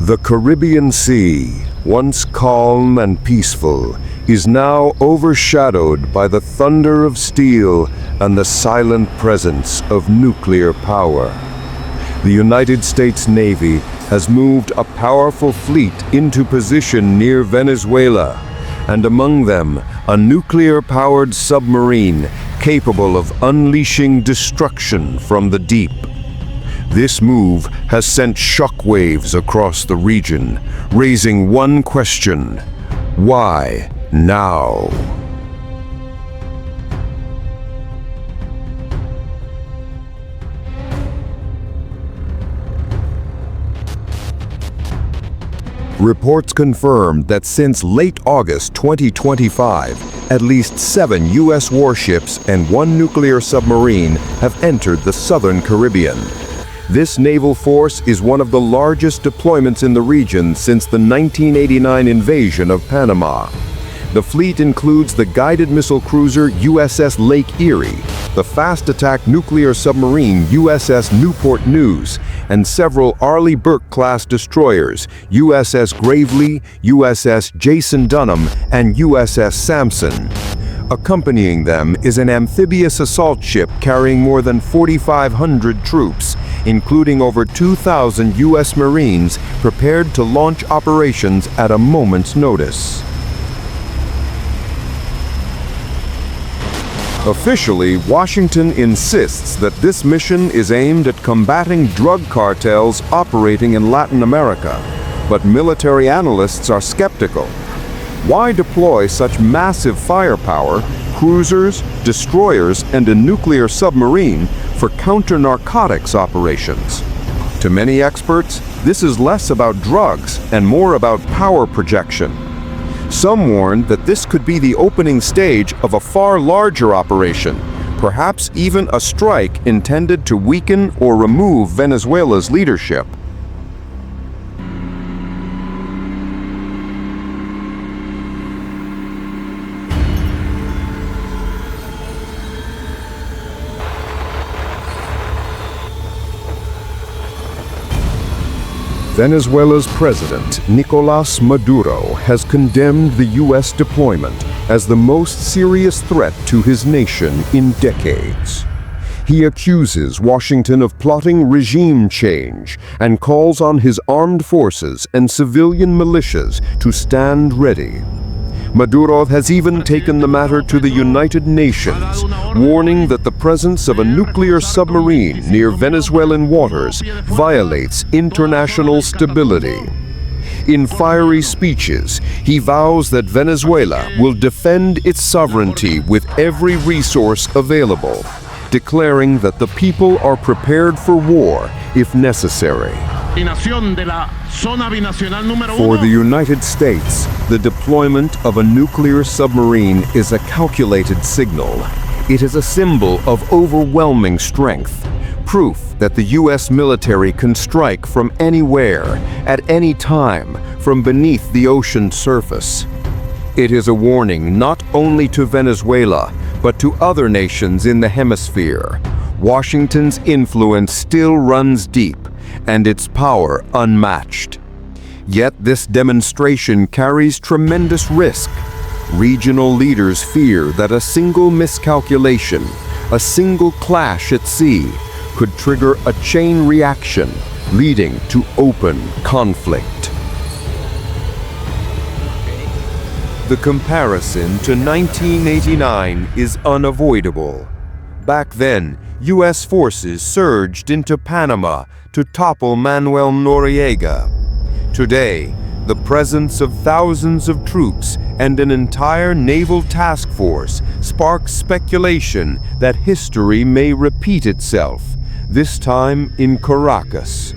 The Caribbean Sea, once calm and peaceful, is now overshadowed by the thunder of steel and the silent presence of nuclear power. The United States Navy has moved a powerful fleet into position near Venezuela, and among them, a nuclear-powered submarine capable of unleashing destruction from the deep. This move has sent shockwaves across the region, raising one question: why now? Reports confirmed that since late August 2025, at least 7 U.S. warships and 1 nuclear submarine have entered the southern Caribbean. This naval force is one of the largest deployments in the region since the 1989 invasion of Panama. The fleet includes the guided missile cruiser USS Lake Erie, the fast-attack nuclear submarine USS Newport News, and several Arleigh Burke-class destroyers USS Gravely, USS Jason Dunham, and USS Sampson. Accompanying them is an amphibious assault ship carrying more than 4,500 troops, including over 2,000 U.S. Marines prepared to launch operations at a moment's notice. Officially, Washington insists that this mission is aimed at combating drug cartels operating in Latin America, but military analysts are skeptical. Why deploy such massive firepower, cruisers, destroyers, and a nuclear submarine for counter-narcotics operations? To many experts, this is less about drugs and more about power projection. Some warn that this could be the opening stage of a far larger operation, perhaps even a strike intended to weaken or remove Venezuela's leadership. Venezuela's president, Nicolás Maduro, has condemned the U.S. deployment as the most serious threat to his nation in decades. He accuses Washington of plotting regime change and calls on his armed forces and civilian militias to stand ready. Maduro has even taken the matter to the United Nations, warning that the presence of a nuclear submarine near Venezuelan waters violates international stability. In fiery speeches, he vows that Venezuela will defend its sovereignty with every resource available, declaring that the people are prepared for war if necessary. For the United States, the deployment of a nuclear submarine is a calculated signal. It is a symbol of overwhelming strength, proof that the U.S. military can strike from anywhere, at any time, from beneath the ocean's surface. It is a warning not only to Venezuela, but to other nations in the hemisphere. Washington's influence still runs deep, and its power unmatched. Yet this demonstration carries tremendous risk. Regional leaders fear that a single miscalculation, a single clash at sea, could trigger a chain reaction, leading to open conflict. The comparison to 1989 is unavoidable. Back then, U.S. forces surged into Panama to topple Manuel Noriega. Today, the presence of thousands of troops and an entire naval task force sparks speculation that history may repeat itself, this time in Caracas.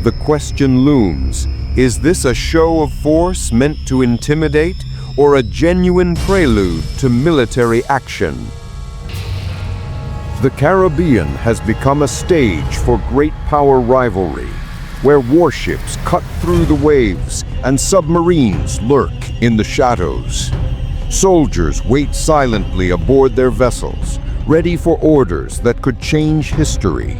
The question looms: is this a show of force meant to intimidate, or a genuine prelude to military action? The Caribbean has become a stage for great power rivalry, where warships cut through the waves and submarines lurk in the shadows. Soldiers wait silently aboard their vessels, ready for orders that could change history.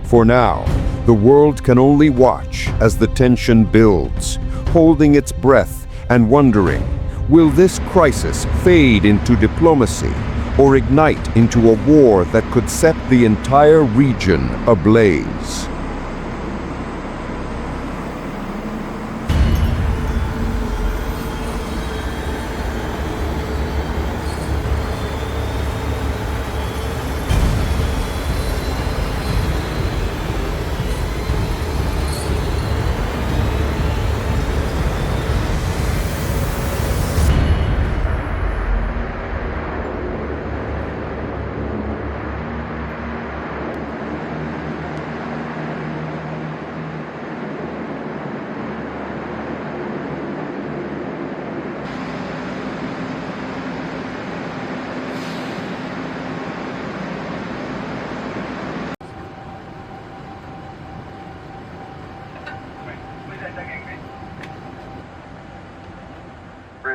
For now, the world can only watch as the tension builds, holding its breath and wondering, will this crisis fade into diplomacy or ignite into a war that could set the entire region ablaze?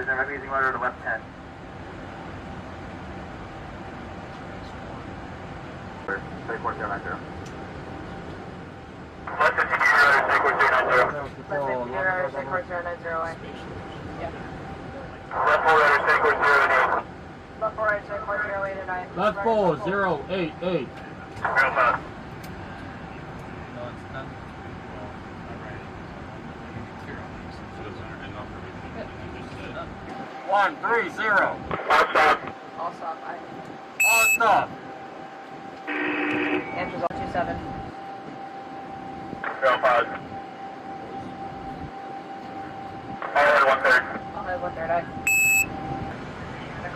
I'm using motor to left 10. Left 50, radar, take 090. Left 50, radar, take 090. Yeah. Left 4, radar, take 088. Left 4, radar, take 089. Left 4, 088. Real fast. 130. All stop. All stop. All stop. Answers all 27. Real fast. All head 130. I'll head 130.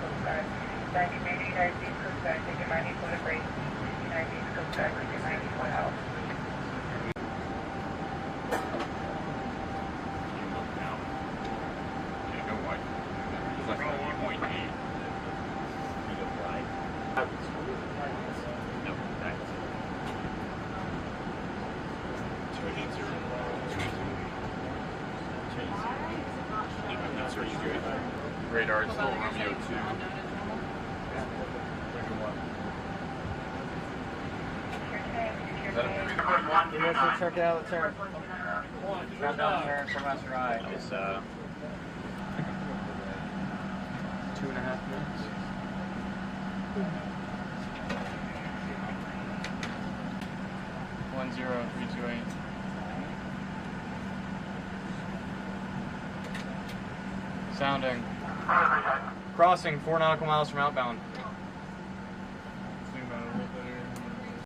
Coast Guard. United States Coast Guard, take your 90 foot of break. United States Coast Guard, take your 90 foot out. Radar is still Romeo 2. Yes, we'll check it out the turn. Drop down turn from us right. It's 2.5 minutes. One 0328. Sounding. Crossing 4 nautical miles from outbound.